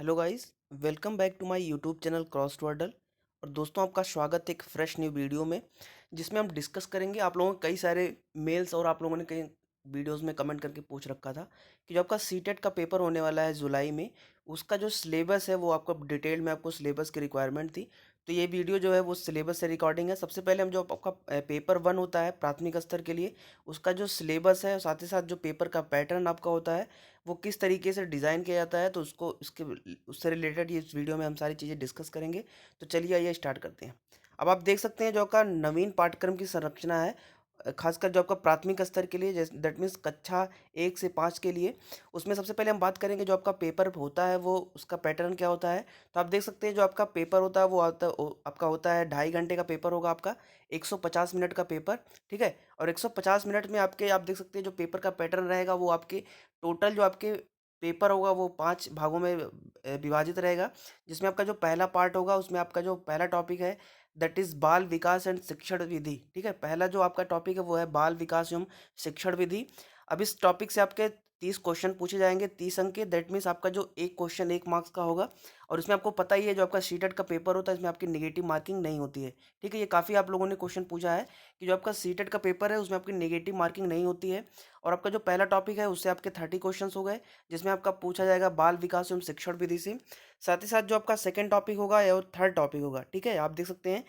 Hello guys, welcome back to my YouTube channel Crosswordle. और दोस्तों, आपका स्वागत है एक फ्रेश न्यू वीडियो में, जिसमें हम डिस्कस करेंगे। आप लोगों ने कई सारे मेल्स और आप लोगों ने कई वीडियोस में कमेंट करके पूछ रखा था कि जो आपका सीटेट का पेपर होने वाला है जुलाई में, उसका जो सिलेबस है वो आपको डिटेल में, आपको सिलेबस की रिक्वायरमेंट थी। तो ये वीडियो जो है वो सिलेबस से रिकॉर्डिंग है। सबसे पहले हम जो आपका पेपर 1 होता है प्राथमिक स्तर के लिए, उसका जो सिलेबस है, साथ ही साथ जो पेपर का पैटर्न आपका होता है वो किस तरीके से डिज़ाइन किया जाता है, तो उसको इसके उससे रिलेटेड ये इस वीडियो में हम सारी चीज़ें डिस्कस करेंगे। तो चलिए आइए स्टार्ट करते हैं। अब आप देख सकते हैं जो आपका नवीन पाठ्यक्रम की संरचना है, खासकर जो आपका प्राथमिक स्तर के लिए, जैसे दैट मीन्स कक्षा 1 से 5 के लिए, उसमें सबसे पहले हम बात करेंगे जो आपका पेपर होता है वो उसका पैटर्न क्या होता है। तो आप देख सकते हैं जो आपका पेपर होता है वो आपका होता है 2.5 घंटे का पेपर होगा आपका, 150 मिनट का पेपर। ठीक है। और 150 मिनट में आपके, आप देख सकते हैं जो पेपर का पैटर्न रहेगा वो आपके टोटल जो आपके पेपर होगा वो 5 भागों में विभाजित रहेगा। जिसमें आपका जो पहला पार्ट होगा उसमें आपका जो पहला टॉपिक है दैट इज़ बाल विकास एंड शिक्षण विधि। ठीक है, पहला जो आपका टॉपिक है वो है बाल विकास एवं शिक्षण विधि। अब इस टॉपिक से आपके 30 क्वेश्चन पूछे जाएंगे, 30 अंक के। दैट मीन्स आपका जो एक क्वेश्चन 1 मार्क्स का होगा। और इसमें आपको पता ही है जो आपका सीटेट का पेपर होता है इसमें आपकी नेगेटिव मार्किंग नहीं होती है। ठीक है, ये काफ़ी आप लोगों ने क्वेश्चन पूछा है कि जो आपका सीटेट का पेपर है उसमें आपकी नेगेटिव मार्किंग नहीं होती है। और आपका जो पहला टॉपिक है उससे आपके 30 क्वेश्चन हो गए, जिसमें आपका पूछा जाएगा बाल विकास एवं शिक्षण विधि से। साथ ही साथ जो आपका सेकंड टॉपिक होगा या थर्ड टॉपिक होगा, ठीक है, आप देख सकते हैं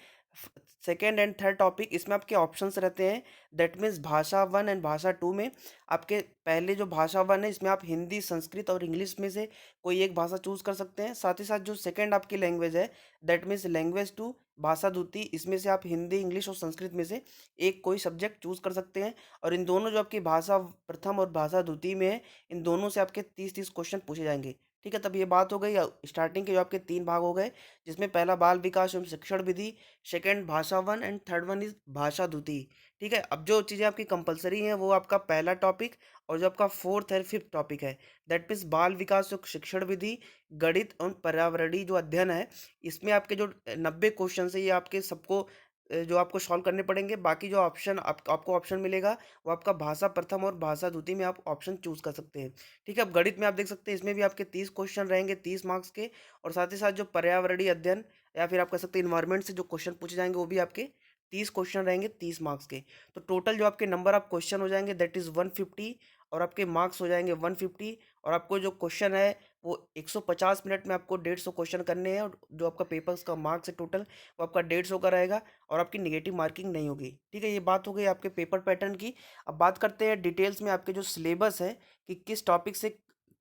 सेकेंड एंड थर्ड टॉपिक, इसमें आपके ऑप्शंस रहते हैं। दैट मीन्स भाषा 1 एंड भाषा 2 में आपके पहले जो भाषा 1 है इसमें आप हिंदी, संस्कृत और इंग्लिश में से कोई एक भाषा चूज कर सकते हैं। साथ ही साथ जो सेकंड आपकी लैंग्वेज है दैट मीन्स लैंग्वेज 2 भाषा द्वितीय, इसमें से आप हिंदी, इंग्लिश और संस्कृत में से एक कोई सब्जेक्ट चूज कर सकते हैं। और इन दोनों जो आपकी भाषा प्रथम और भाषा द्वितीय में है, इन दोनों से आपके 30-30 क्वेश्चन पूछे जाएंगे। ठीक है, तब ये बात हो गई स्टार्टिंग के जो आपके 3 भाग हो गए, जिसमें पहला बाल विकास एवं शिक्षण विधि, सेकंड भाषा 1 एंड थर्ड वन इज भाषा द्वितीय। ठीक है, अब जो चीज़ें आपकी कंपलसरी हैं वो आपका पहला टॉपिक और जो आपका फोर्थ है फिफ्थ टॉपिक है दैट मीन्स बाल विकास एवं शिक्षण विधि, गणित और पर्यावरणीय जो अध्ययन है, इसमें आपके जो 90 क्वेश्चन है ये आपके सबको जो आपको सॉल्व करने पड़ेंगे। बाकी जो ऑप्शन आपको ऑप्शन मिलेगा वो आपका भाषा प्रथम और भाषा द्वितीय में आप ऑप्शन चूज कर सकते हैं। ठीक है, अब गणित में आप देख सकते हैं इसमें भी आपके 30 क्वेश्चन रहेंगे, 30 मार्क्स के। और साथ ही साथ जो पर्यावरणीय अध्ययन या फिर आप कह सकते हैं इन्वायरमेंट से जो क्वेश्चन पूछे जाएंगे वो भी आपके 30 क्वेश्चन रहेंगे, 30 मार्क्स के। तो टोटल जो आपके नंबर ऑफ क्वेश्चन हो जाएंगे दैट इज 150, और आपके मार्क्स हो जाएंगे 150। और आपको जो क्वेश्चन है वो 150 मिनट में आपको 150 क्वेश्चन करने हैं, और जो आपका पेपर्स का मार्क्स है टोटल वो आपका 150 का रहेगा, और आपकी नेगेटिव मार्किंग नहीं होगी। ठीक है, ये बात हो गई आपके पेपर पैटर्न की। अब बात करते हैं डिटेल्स में आपके जो सिलेबस है कि किस टॉपिक से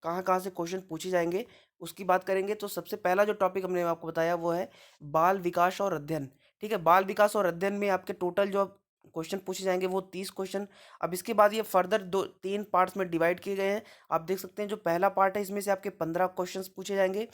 कहाँ कहाँ से क्वेश्चन पूछे जाएंगे, उसकी बात करेंगे। तो सबसे पहला जो टॉपिक हमने आपको बताया वो है बाल विकास और अध्ययन। ठीक है, बाल विकास और अध्ययन में आपके टोटल जो क्वेश्चन पूछे जाएंगे वो 30 क्वेश्चन। अब इसके बाद ये फर्दर 3 पार्ट्स में डिवाइड किए गए हैं। आप देख सकते हैं जो पहला पार्ट है इसमें से आपके 15 क्वेश्चन पूछे जाएंगे।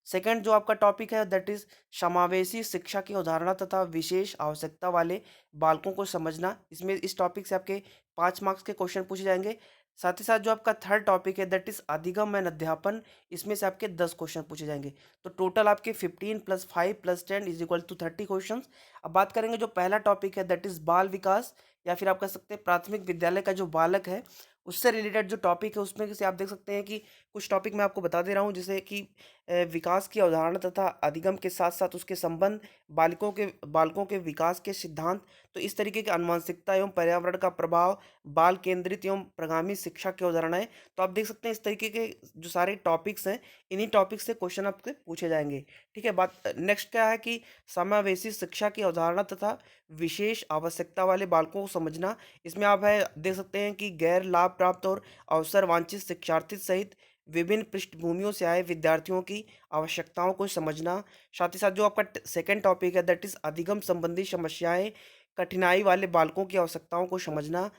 सेकंड जो आपका टॉपिक है दैट इज समावेशी शिक्षा की अवधारणा तथा विशेष आवश्यकता वाले बालकों को समझना, इसमें इस टॉपिक से आपके 5 मार्क्स के क्वेश्चन पूछे जाएंगे। साथ ही साथ जो आपका थर्ड टॉपिक है दैट इज अधिगम एंड अध्यापन, इसमें से आपके 10 क्वेश्चन पूछे जाएंगे। तो टोटल आपके 15 + 5 + 10 इज इक्वल टू 30 क्वेश्चन। अब बात करेंगे जो पहला टॉपिक है दैट इज बाल विकास, या फिर आप कह सकते हैं प्राथमिक विद्यालय का जो बालक है उससे रिलेटेड जो टॉपिक है, उसमें से आप देख सकते हैं कि कुछ टॉपिक मैं आपको बता दे रहा हूँ, जैसे कि विकास की अवधारणा तथा अधिगम के साथ साथ उसके संबंध, बालकों के विकास के सिद्धांत। तो इस तरीके की आनुवंशिकता एवं पर्यावरण का प्रभाव, बाल केंद्रित एवं प्रगामी शिक्षा की अवधारणाएं। तो आप देख सकते हैं इस तरीके के जो सारे टॉपिक्स हैं, इन्हीं टॉपिक्स से क्वेश्चन आपसे पूछे जाएंगे। ठीक है, बात नेक्स्ट क्या है कि समावेशी शिक्षा की अवधारणा तथा विशेष आवश्यकता वाले बालकों को समझना। इसमें आप है देख सकते हैं कि गैर लाभ प्राप्त और अवसर वांछित शिक्षार्थी सहित विभिन्न पृष्ठभूमियों से आए विद्यार्थियों की आवश्यकताओं को समझना। साथ ही साथ जो आपका सेकंड टॉपिक है दैट इज अधिगम संबंधी समस्याएं, कठिनाई वाले बालकों की आवश्यकताओं को समझना।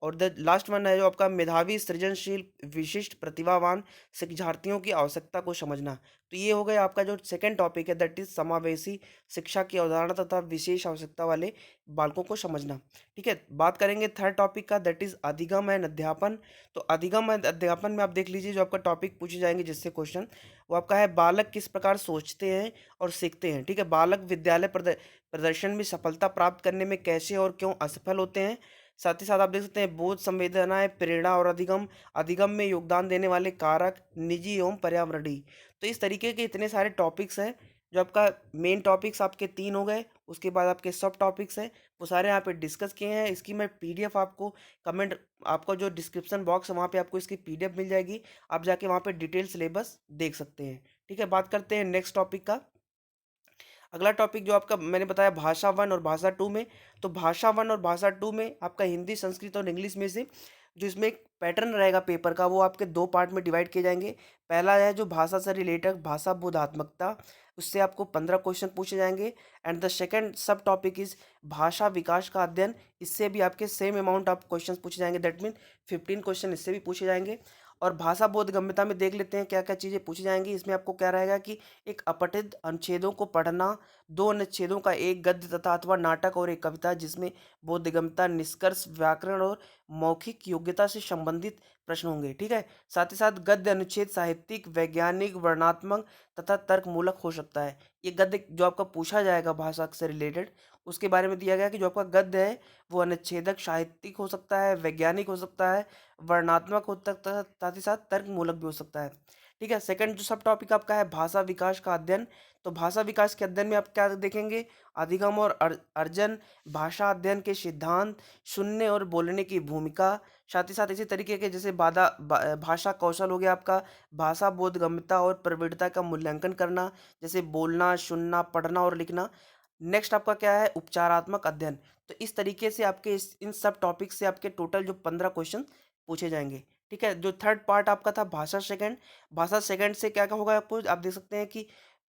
और द लास्ट वन है जो आपका मेधावी, सृजनशील, विशिष्ट प्रतिभावान शिक्षार्थियों की आवश्यकता को समझना। तो ये हो गया आपका जो सेकंड टॉपिक है दैट इज समावेशी शिक्षा की अवधारणा तथा विशेष आवश्यकता वाले बालकों को समझना। ठीक है, बात करेंगे थर्ड टॉपिक का दैट इज अधिगम एंड अध्यापन। तो अधिगम एंड अध्यापन में आप देख लीजिए जो आपका टॉपिक पूछे जाएंगे जिससे क्वेश्चन, वो आपका है बालक किस प्रकार सोचते हैं और सीखते हैं। ठीक है, बालक विद्यालय प्रदर्शन में सफलता प्राप्त करने में कैसे और क्यों असफल होते हैं। साथ ही साथ आप देख सकते हैं बोध, संवेदनाएं, प्रेरणा और अधिगम, अधिगम में योगदान देने वाले कारक, निजी एवं पर्यावरणीय। तो इस तरीके के इतने सारे टॉपिक्स हैं। जो आपका मेन टॉपिक्स आपके 3 हो गए, उसके बाद आपके सब टॉपिक्स हैं, वो सारे यहाँ पे डिस्कस किए हैं। इसकी मैं पीडीएफ आपको कमेंट, आपका जो डिस्क्रिप्शन बॉक्स है वहाँ पे आपको इसकी पीडीएफ मिल जाएगी। आप जाके वहाँ पे डिटेल सिलेबस देख सकते हैं। ठीक है, बात करते हैं नेक्स्ट टॉपिक का। अगला टॉपिक जो आपका मैंने बताया भाषा 1 और भाषा 2 में। तो भाषा 1 और भाषा 2 में आपका हिंदी, संस्कृत और इंग्लिश में से जो इसमें एक पैटर्न रहेगा पेपर का, वो आपके 2 पार्ट में डिवाइड किए जाएंगे। पहला है जो भाषा से रिलेटेड भाषा बोधात्मकता, उससे आपको 15 क्वेश्चन पूछे जाएंगे। एंड द सेकंड सब टॉपिक इज भाषा विकास का अध्ययन, इससे भी आपके सेम अमाउंट ऑफ क्वेश्चन पूछे जाएंगे, दैट मीन 15 क्वेश्चन इससे भी पूछे जाएंगे। और भाषा बोधगम्यता में देख लेते हैं क्या क्या चीज़ें पूछी जाएंगी। इसमें आपको क्या रहेगा कि एक अपठित अनुच्छेदों को पढ़ना, 2 अनुच्छेदों का एक गद्य तथा अथवा नाटक और एक कविता जिसमें बोधगम्यता, निष्कर्ष, व्याकरण और मौखिक योग्यता से संबंधित प्रश्न होंगे। ठीक है, साथ ही साथ गद्य अनुच्छेद साहित्यिक, वैज्ञानिक, वर्णनात्मक तथा तर्कमूलक हो सकता है। ये गद्य जो आपका पूछा जाएगा भाषा से रिलेटेड, उसके बारे में दिया गया कि जो आपका गद्य है वो अनुच्छेदक, साहित्यिक हो सकता है, वैज्ञानिक हो सकता है, वर्णनात्मक हो सकता है, साथ ही साथ तर्कमूलक भी हो सकता है। ठीक है, सेकंड जो सब टॉपिक आपका है भाषा विकास का अध्ययन। तो भाषा विकास के अध्ययन में आप क्या देखेंगे, अधिगम और अर्जन, भाषा अध्ययन के सिद्धांत, सुनने और बोलने की भूमिका, साथ ही साथ इसी तरीके के जैसे भाषा कौशल हो गया आपका, भाषा बोधगम्यता और प्रवृत्ता का मूल्यांकन करना, जैसे बोलना, सुनना, पढ़ना और लिखना। नेक्स्ट आपका क्या है उपचारात्मक अध्ययन। तो इस तरीके से आपके इन सब टॉपिक से आपके टोटल जो 15 क्वेश्चन पूछे जाएंगे। ठीक है, जो थर्ड पार्ट आपका था भाषा सेकंड, भाषा सेकंड से क्या क्या होगा आपको, आप देख सकते हैं कि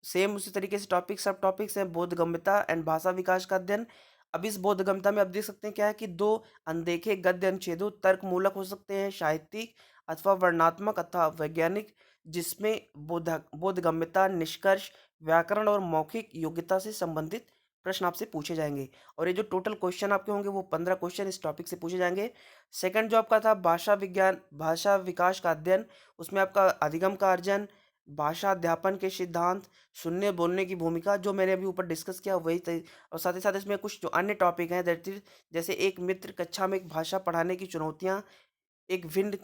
सेम उसी तरीके से टॉपिक सब टॉपिक्स हैं, बोधगम्यता एंड भाषा विकास का अध्ययन। अब इस बोधगम्यता में आप देख सकते हैं क्या है कि 2 अनदेखे गद्य अनुच्छेदों तर्कमूलक हो सकते हैं, साहित्यिक अथवा वर्णनात्मक अथवा वैज्ञानिक, जिसमें बोधगम्यता, निष्कर्ष, व्याकरण और मौखिक योग्यता से संबंधित प्रश्न आपसे पूछे जाएंगे। और ये जो टोटल क्वेश्चन आपके होंगे वो 15 क्वेश्चन इस टॉपिक से पूछे जाएंगे। सेकंड जो आपका था भाषा विज्ञान, भाषा विकास का अध्ययन, उसमें आपका अधिगम का अर्जन, भाषा अध्यापन के सिद्धांत, सुनने बोलने की भूमिका, जो मैंने अभी ऊपर डिस्कस किया वही और साथ ही साथ इसमें कुछ जो अन्य टॉपिक हैं दैट इज जैसे एक मित्र कक्षा में एक भाषा पढ़ाने की चुनौतियाँ, एक भिन्न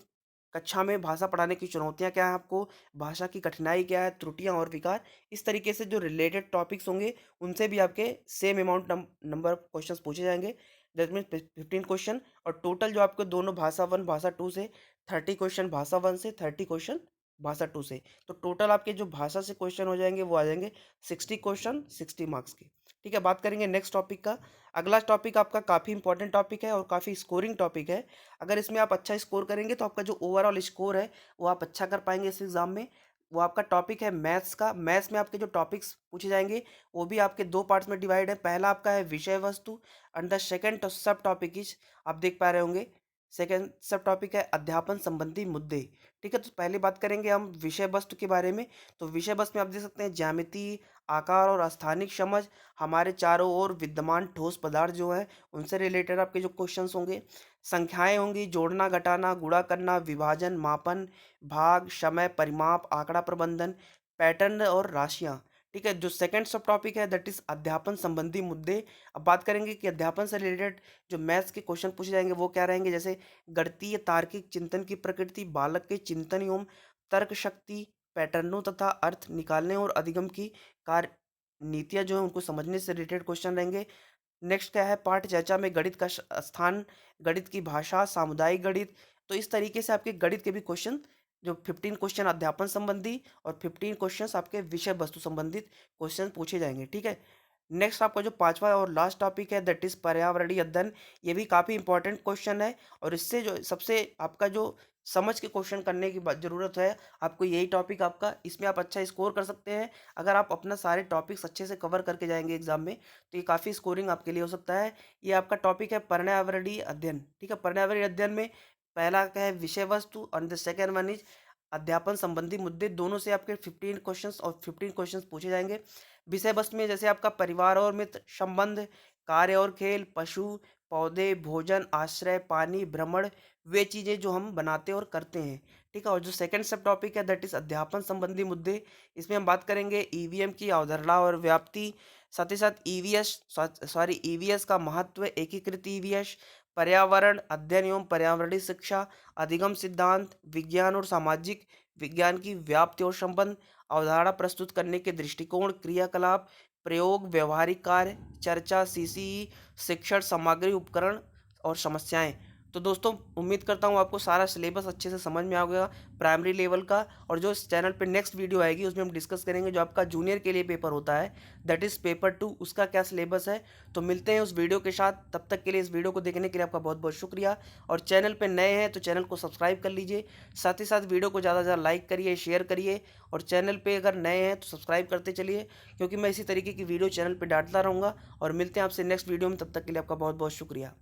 कक्षा में भाषा पढ़ाने की चुनौतियाँ क्या हैं आपको, भाषा की कठिनाई क्या है, त्रुटियाँ और विकार। इस तरीके से जो रिलेटेड टॉपिक्स होंगे उनसे भी आपके same amount number of questions पूछे जाएंगे, दैट मीन्स 15 क्वेश्चन। और टोटल जो आपके दोनों भाषा 1 भाषा 2 से 30 क्वेश्चन, भाषा 1 से 30 क्वेश्चन भाषा 2 से, तो टोटल आपके जो भाषा से क्वेश्चन हो जाएंगे वो आ जाएंगे 60 क्वेश्चन 60 मार्क्स के। ठीक है, बात करेंगे नेक्स्ट टॉपिक का। अगला टॉपिक आपका काफ़ी इंपॉर्टेंट टॉपिक है और काफ़ी स्कोरिंग टॉपिक है। अगर इसमें आप अच्छा स्कोर करेंगे तो आपका जो ओवरऑल स्कोर है वो आप अच्छा कर पाएंगे इस एग्ज़ाम में। वो आपका टॉपिक है मैथ्स का। मैथ्स में आपके जो टॉपिक्स पूछे जाएंगे वो भी आपके 2 पार्ट्स में डिवाइड है। पहला आपका है विषय वस्तु एंड द सेकंड सब टॉपिक इज, आप देख पा रहे होंगे, सेकंड सब टॉपिक है अध्यापन संबंधी मुद्दे। ठीक है, तो पहले बात करेंगे हम विषय वस्तु के बारे में। तो विषय वस्तु में आप देख सकते हैं ज्यामिति, आकार और स्थानिक समझ, हमारे चारों ओर विद्यमान ठोस पदार्थ जो है उनसे रिलेटेड आपके जो क्वेश्चंस होंगे, संख्याएं होंगी, जोड़ना, घटाना, गुणा करना, विभाजन, मापन, भाग, समय, परिमाप, आंकड़ा प्रबंधन, पैटर्न और राशियां। ठीक है, जो सेकंड सब टॉपिक है दैट इज अध्यापन संबंधी मुद्दे। अब बात करेंगे कि अध्यापन से रिलेटेड जो मैथ्स के क्वेश्चन पूछे जाएंगे वो क्या रहेंगे, जैसे गणितीय तार्किक चिंतन की प्रकृति, बालक के चिंतन एवं तर्क शक्ति, पैटर्नों तथा अर्थ निकालने और अधिगम की कार्य नीतियाँ जो है उनको समझने से रिलेटेड क्वेश्चन रहेंगे। नेक्स्ट क्या है पाठ चर्चा में गणित का स्थान, गणित की भाषा, सामुदायिक गणित। तो इस तरीके से आपके गणित के भी क्वेश्चन, जो 15 क्वेश्चन अध्यापन संबंधी और 15 क्वेश्चंस आपके विषय वस्तु संबंधित क्वेश्चन पूछे जाएंगे। ठीक है, नेक्स्ट आपका जो पांचवा और लास्ट टॉपिक है दैट इज पर्यावरणीय अध्ययन। ये भी काफ़ी इंपॉर्टेंट क्वेश्चन है और इससे जो सबसे आपका जो समझ के क्वेश्चन करने की ज़रूरत है आपको, यही टॉपिक आपका, इसमें आप अच्छा स्कोर कर सकते हैं। अगर आप अपना सारे टॉपिक्स अच्छे से कवर करके जाएंगे एग्जाम में तो ये काफ़ी स्कोरिंग आपके लिए हो सकता है। ये आपका टॉपिक है पर्यावरणीय अध्ययन। ठीक है, पर्यावरणीय अध्ययन में पहला क्या है विषय वस्तु और द सेकेंड वन इज अध्यापन संबंधी मुद्दे। दोनों से आपके 15 क्वेश्चंस और 15 क्वेश्चंस पूछे जाएंगे। विषय वस्तु में जैसे आपका परिवार और मित्र, संबंध, कार्य और खेल, पशु, पौधे, भोजन, आश्रय, पानी, भ्रमण, वे चीज़ें जो हम बनाते और करते हैं। ठीक है, और जो सेकंड सब टॉपिक है दैट इज अध्यापन संबंधी मुद्दे। इसमें हम बात करेंगे ईवीएम की अवधारणा और व्याप्ति, साथ ही साथ ईवीएस का महत्व, एकीकृत ईवीएस, पर्यावरण अध्ययन एवं पर्यावरणीय शिक्षा, अधिगम सिद्धांत, विज्ञान और सामाजिक विज्ञान की व्याप्ति और संबंध, अवधारणा प्रस्तुत करने के दृष्टिकोण, क्रियाकलाप, प्रयोग, व्यवहारिक कार्य, चर्चा, सीसीई, शिक्षण सामग्री, उपकरण और समस्याएं। तो दोस्तों उम्मीद करता हूँ आपको सारा सिलेबस अच्छे से समझ में आ गया प्राइमरी लेवल का। और जो इस चैनल पे नेक्स्ट वीडियो आएगी उसमें हम डिस्कस करेंगे जो आपका जूनियर के लिए पेपर होता है, दैट इज़ पेपर 2, उसका क्या सिलेबस है। तो मिलते हैं उस वीडियो के साथ, तब तक के लिए इस वीडियो को देखने के लिए आपका बहुत बहुत शुक्रिया। और चैनल पर नए हैं तो चैनल को सब्सक्राइब कर लीजिए, साथ ही साथ वीडियो को ज़्यादा से ज़्यादा लाइक करिए, शेयर करिए। और चैनल पर अगर नए हैं तो सब्सक्राइब करते चलिए, क्योंकि मैं इसी तरीके की वीडियो चैनल पर डालता रहूँगा। और मिलते हैं आपसे नेक्स्ट वीडियो में, तब तक के लिए आपका बहुत बहुत शुक्रिया।